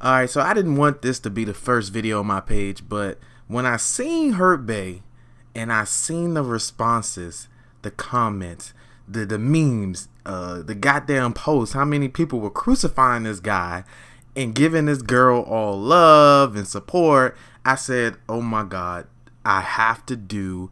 Alright, so I didn't want this to be the first video on my page, but when I seen Hurt Bay and I seen the responses, the comments, the memes, the goddamn posts, how many people were crucifying this guy and giving this girl all love and support, I said, oh my god, I have to do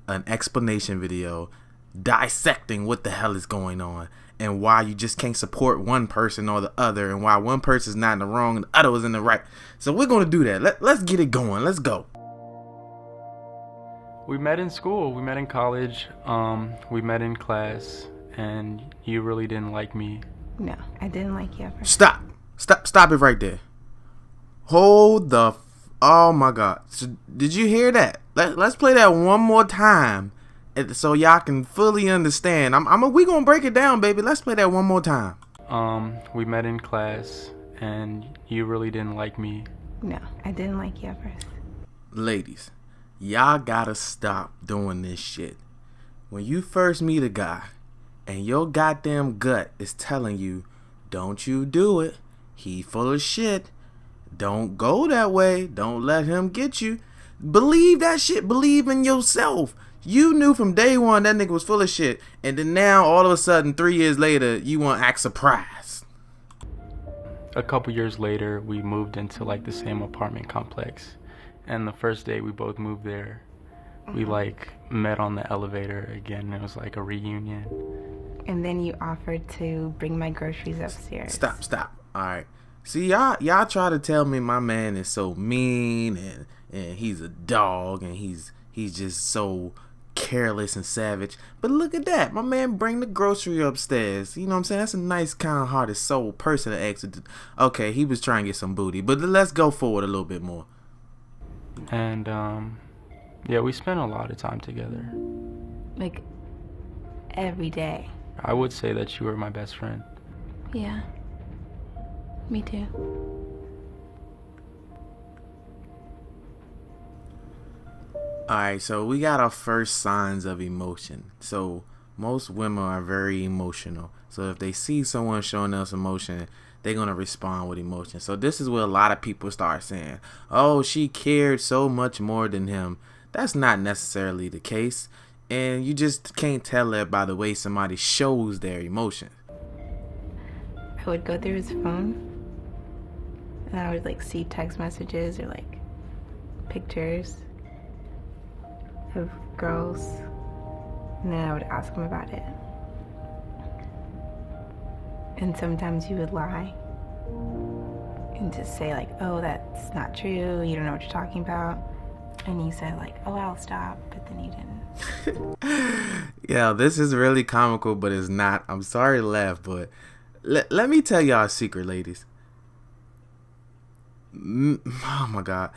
an explanation video dissecting what the hell is going on and why you just can't support one person or the other, and why one person's not in the wrong and the other was in the right. So we're gonna do that. Let's get it going. Let's go. We met in school. We met in college. We met in class, and you really didn't like me. No, I didn't like you ever. Stop it right there. Hold the oh my god. So, did you hear that? Let's play that one more time so y'all can fully understand. We gonna break it down, baby. Let's play that one more time. We met in class, and you really didn't like me. No, I didn't like you ever. Ladies, y'all gotta stop doing this shit. When you first meet a guy and your goddamn gut is telling you, don't you do it, he full of shit, don't go that way, don't let him get you, believe that shit. Believe in yourself. You knew from day one that nigga was full of shit, and then now all of a sudden 3 years later you want to act surprised. A couple years later, we moved into like the same apartment complex, and the first day we both moved there, we like met on the elevator again. It was like a reunion. And then you offered to bring my groceries upstairs. Stop. All right. See, y'all try to tell me my man is so mean and he's a dog and he's just so careless and savage. But look at that. My man bring the grocery upstairs. You know what I'm saying? That's a nice, kind-hearted soul person to ask. Okay, he was trying to get some booty. But let's go forward a little bit more. And, yeah, we spent a lot of time together. Like, every day. I would say that you were my best friend. Yeah. Me too. Alright, so we got our first signs of emotion. So most women are very emotional. So if they see someone showing us emotion, they're going to respond with emotion. So this is where a lot of people start saying, oh, she cared so much more than him. That's not necessarily the case. And you just can't tell that by the way somebody shows their emotion. I would go through his phone and I would like see text messages or like pictures of girls, and then I would ask him about it. And sometimes he would lie and just say like, oh, that's not true, you don't know what you're talking about. And he said like, oh, I'll stop, but then he didn't. Yeah, this is really comical, but it's not. I'm sorry to laugh, but let me tell y'all a secret, ladies. Oh my god.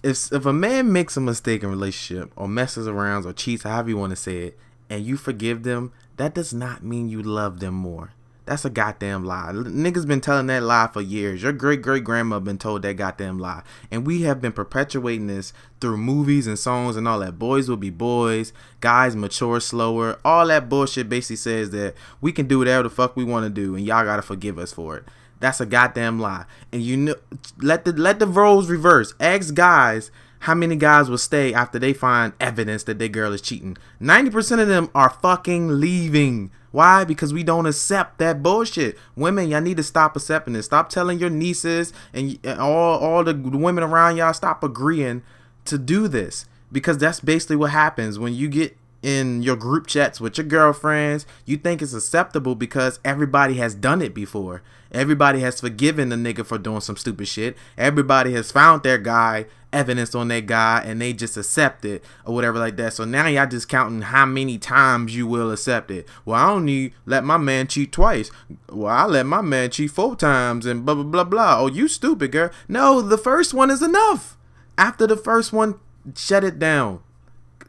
If a man makes a mistake in a relationship or messes around or cheats, however you want to say it, and you forgive them, that does not mean you love them more. That's a goddamn lie. Niggas been telling that lie for years. Your great-great-grandma been told that goddamn lie. And we have been perpetuating this through movies and songs and all that. Boys will be boys. Guys mature slower. All that bullshit basically says that we can do whatever the fuck we want to do and y'all gotta forgive us for it. That's a goddamn lie. And you know, let the roles reverse. Ask guys how many guys will stay after they find evidence that their girl is cheating. 90% of them are fucking leaving. Why? Because we don't accept that bullshit. Women, y'all need to stop accepting this. Stop telling your nieces and all the women around y'all, stop agreeing to do this. Because that's basically what happens when you get in your group chats with your girlfriends. You think it's acceptable because everybody has done it before. Everybody has forgiven the nigga for doing some stupid shit. Everybody has found their guy, evidence on that guy, and they just accept it or whatever like that. So now y'all just counting how many times you will accept it. Well, I only let my man cheat twice. Well, I let my man cheat 4 times and blah, blah, blah, blah. Oh, you stupid, girl. No, the first one is enough. After the first one, shut it down.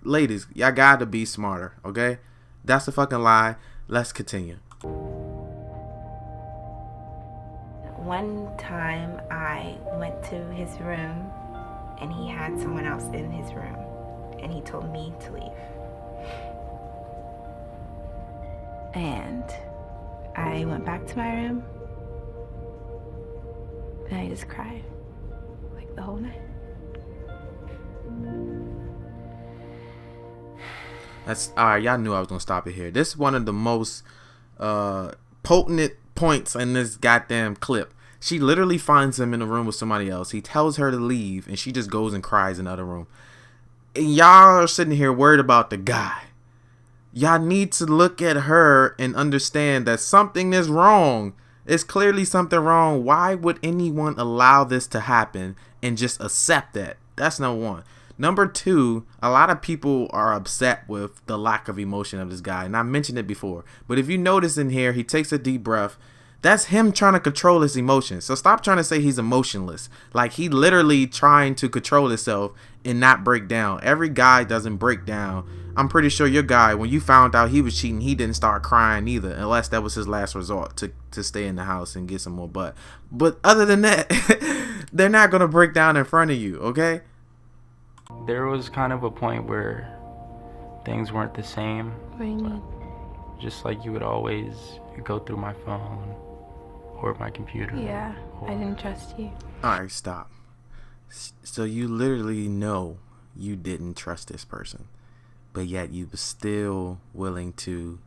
Ladies, y'all gotta be smarter, okay? That's a fucking lie. Let's continue. One time I went to his room and he had someone else in his room and he told me to leave. And I went back to my room And I just cried, like, the whole night. That's all right. Y'all knew I was gonna stop it here. This is one of the most potent points in this goddamn clip. She literally finds him in a room with somebody else. He tells her to leave, and she just goes and cries in the other room. And y'all are sitting here worried about the guy. Y'all need to look at her and understand that something is wrong. It's clearly something wrong. Why would anyone allow this to happen and just accept that? That's number one. Number two, a lot of people are upset with the lack of emotion of this guy. And I mentioned it before. But if you notice in here, he takes a deep breath. That's him trying to control his emotions. So stop trying to say he's emotionless. Like, he literally trying to control himself and not break down. Every guy doesn't break down. I'm pretty sure your guy, when you found out he was cheating, he didn't start crying either, unless that was his last resort to stay in the house and get some more butt. But other than that, they're not going to break down in front of you, okay? There was kind of a point where things weren't the same. What do you mean? Just like you would always go through my phone or my computer. Yeah, I didn't trust you. Alright, stop. So you literally know you didn't trust this person, but yet you were still willing to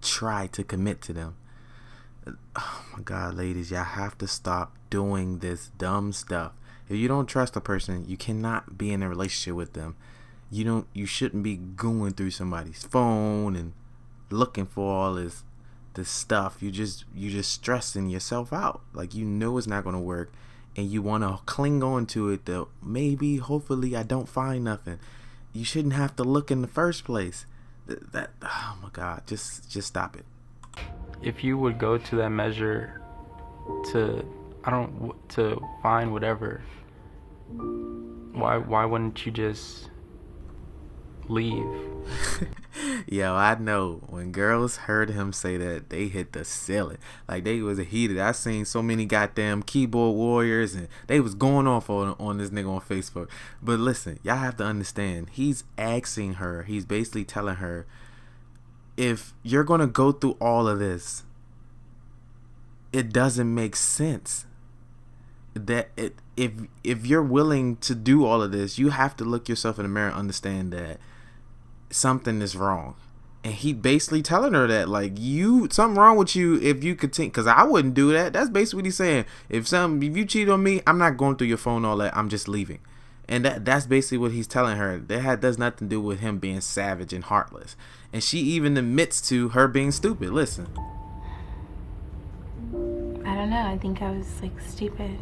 try to commit to them. Oh my God, ladies, y'all have to stop doing this dumb stuff. If you don't trust a person, you cannot be in a relationship with them. You shouldn't be going through somebody's phone and looking for all this stuff. You just stressing yourself out. Like, you know it's not gonna work, and you want to cling on to it that maybe, hopefully, I don't find nothing. You shouldn't have to look in the first place. That oh my God, just stop it. If you would go to that measure to find whatever, why wouldn't you just leave? Yo, I know when girls heard him say that, they hit the ceiling. Like, they was heated. I seen so many goddamn keyboard warriors, and they was going off on this nigga on Facebook. But listen, y'all have to understand, he's asking her, he's basically telling her, if you're gonna go through all of this, it doesn't make sense. That if you're willing to do all of this, you have to look yourself in the mirror and understand that something is wrong. And he basically telling her that, like, something wrong with you if you continue, because I wouldn't do that. That's basically what he's saying. If you cheat on me, I'm not going through your phone, all that, I'm just leaving. And that's basically what he's telling her. That does nothing to do with him being savage and heartless. And she even admits to her being stupid. Listen. I don't know. I think I was, like, stupid.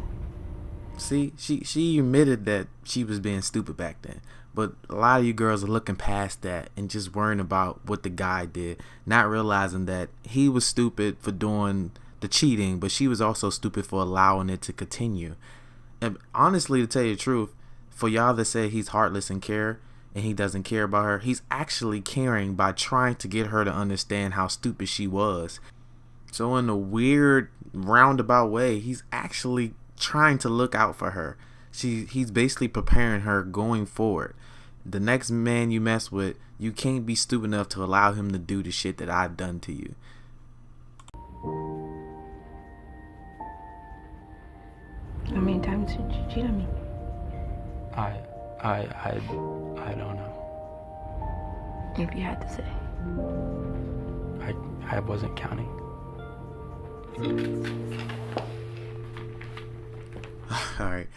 See, she admitted that she was being stupid back then. But a lot of you girls are looking past that and just worrying about what the guy did, not realizing that he was stupid for doing the cheating, but she was also stupid for allowing it to continue. And honestly, to tell you the truth, for y'all that say he's heartless and he doesn't care about her, he's actually caring by trying to get her to understand how stupid she was. So in a weird roundabout way, he's actually trying to look out for her. He's basically preparing her going forward. The next man you mess with, you can't be stupid enough to allow him to do the shit that I've done to you. How many times did you cheat on me? I don't know. If you had to say. I wasn't counting. Alright,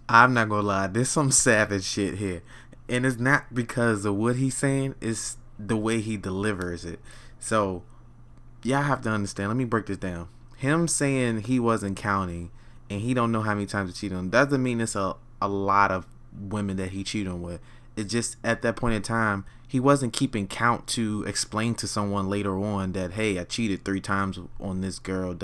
I'm not gonna lie, there's some savage shit here. And it's not because of what he's saying, it's the way he delivers it. So, y'all have to understand, let me break this down. Him saying he wasn't counting and he don't know how many times he cheated on doesn't mean it's a lot of women that he cheated on with. It's just at that point in time, he wasn't keeping count to explain to someone later on that, hey, I cheated 3 times on this girl,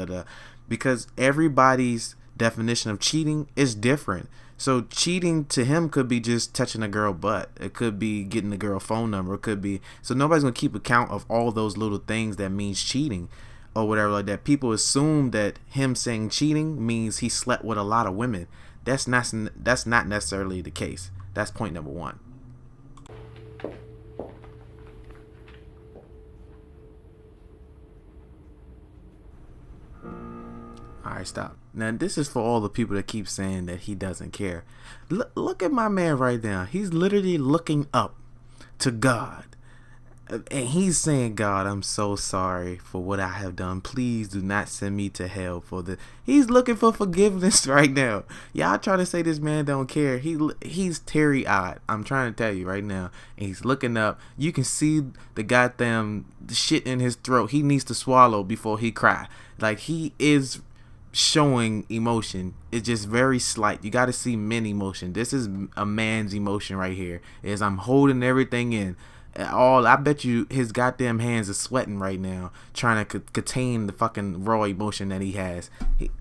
because everybody's definition of cheating is different. So cheating to him could be just touching a girl butt. It could be getting the girl phone number. It could be, so nobody's gonna keep account of all those little things that means cheating or whatever like that. People assume that him saying cheating means he slept with a lot of women. That's not necessarily the case. That's point number one. Alright, right, stop. Now, this is for all the people that keep saying that he doesn't care. Look at my man right now. He's literally looking up to God. And he's saying, God, I'm so sorry for what I have done. Please do not send me to hell for this. He's looking for forgiveness right now. Y'all try to say this man don't care. He's teary-eyed. I'm trying to tell you right now. And he's looking up. You can see the goddamn shit in his throat. He needs to swallow before he cry. Like, he is showing emotion. It's just very slight. You got to see men emotion. This is a man's emotion right here. Is I'm holding everything in. I bet you his goddamn hands are sweating right now, trying to contain the fucking raw emotion that he has.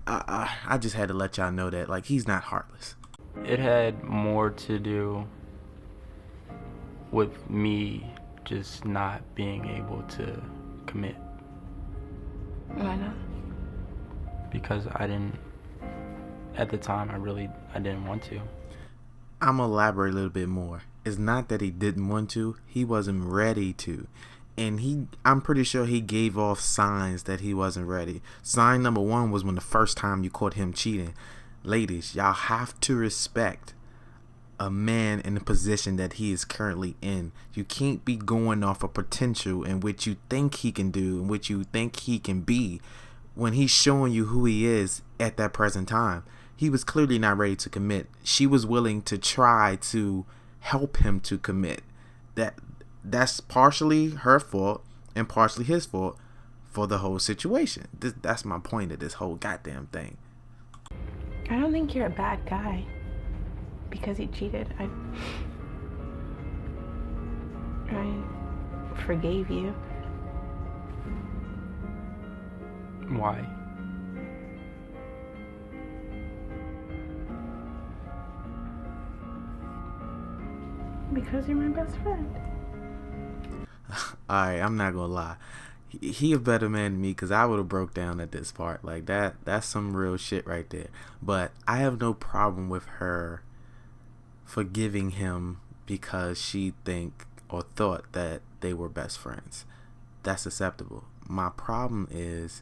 I just had to let y'all know that, like, he's not heartless. It had more to do with me just not being able to commit. Why not? Because at the time, I didn't want to. I'm gonna elaborate a little bit more. It's not that he didn't want to, he wasn't ready to. And I'm pretty sure he gave off signs that he wasn't ready. Sign number 1 was when the first time you caught him cheating. Ladies, y'all have to respect a man in the position that he is currently in. You can't be going off a potential in which you think he can do, in which you think he can be, when he's showing you who he is at that present time. He was clearly not ready to commit. She was willing to try to help him to commit. That's partially her fault and partially his fault for the whole situation. That's my point of this whole goddamn thing. I don't think you're a bad guy because he cheated. I forgave you. Why? Because you're my best friend. Alright, I'm not gonna lie. He a better man than me, because I would have broke down at this part. Like, that's some real shit right there. But I have no problem with her forgiving him because she thought that they were best friends. That's acceptable. My problem is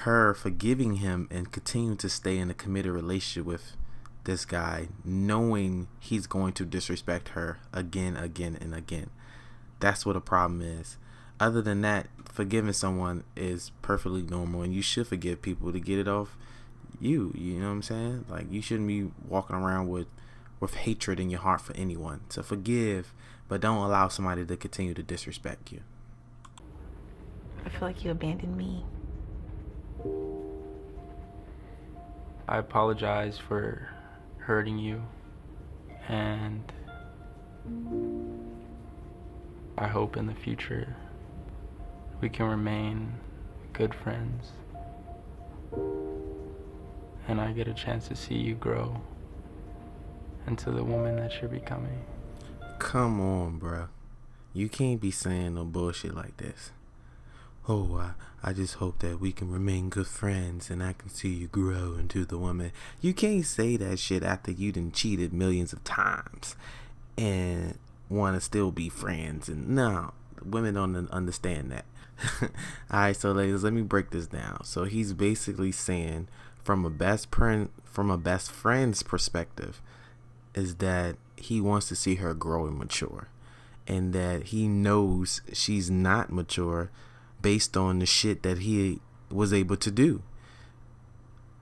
her forgiving him and continuing to stay in a committed relationship with this guy, knowing he's going to disrespect her again and again. That's what a problem is. Other than that, forgiving someone is perfectly normal, and you should forgive people to get it off you know what I'm saying? Like, you shouldn't be walking around with hatred in your heart for anyone. So forgive, but don't allow somebody to continue to disrespect you. I feel like you abandoned me. I apologize for hurting you, and I hope in the future we can remain good friends and I get a chance to see you grow into the woman that you're becoming. Come on, bro. You can't be saying no bullshit like this. Oh, I just hope that we can remain good friends and I can see you grow into the woman. You can't say that shit after you done cheated millions of times and want to still be friends. And no, women don't understand that. Alright, so ladies, let me break this down. So he's basically saying from a best friend's perspective is that he wants to see her grow and mature, and that he knows she's not mature based on the shit that he was able to do.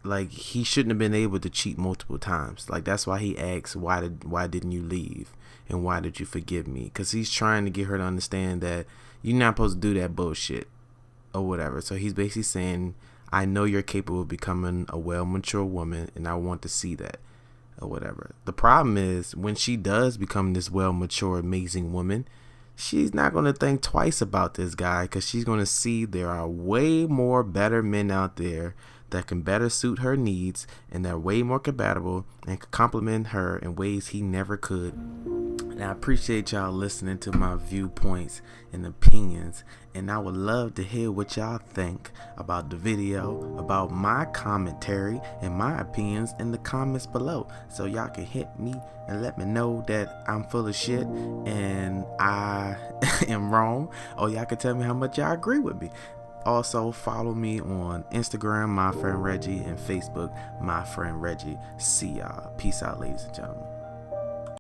Like, he shouldn't have been able to cheat multiple times. Like, that's why he asks, why didn't you leave? And why did you forgive me? Because he's trying to get her to understand that you're not supposed to do that bullshit or whatever. So he's basically saying, I know you're capable of becoming a well-mature woman, and I want to see that or whatever. The problem is, when she does become this well-mature, amazing woman, she's not going to think twice about this guy, because she's going to see there are way more better men out there that can better suit her needs, and they're way more compatible and can complement her in ways he never could. And I appreciate y'all listening to my viewpoints and opinions, and I would love to hear what y'all think about the video, about my commentary and my opinions in the comments below, so y'all can hit me and let me know that I'm full of shit and I am wrong, or y'all can tell me how much y'all agree with me. Also, follow me on Instagram, My Friend Reggie, and Facebook, My Friend Reggie. See y'all. Peace out, ladies and gentlemen.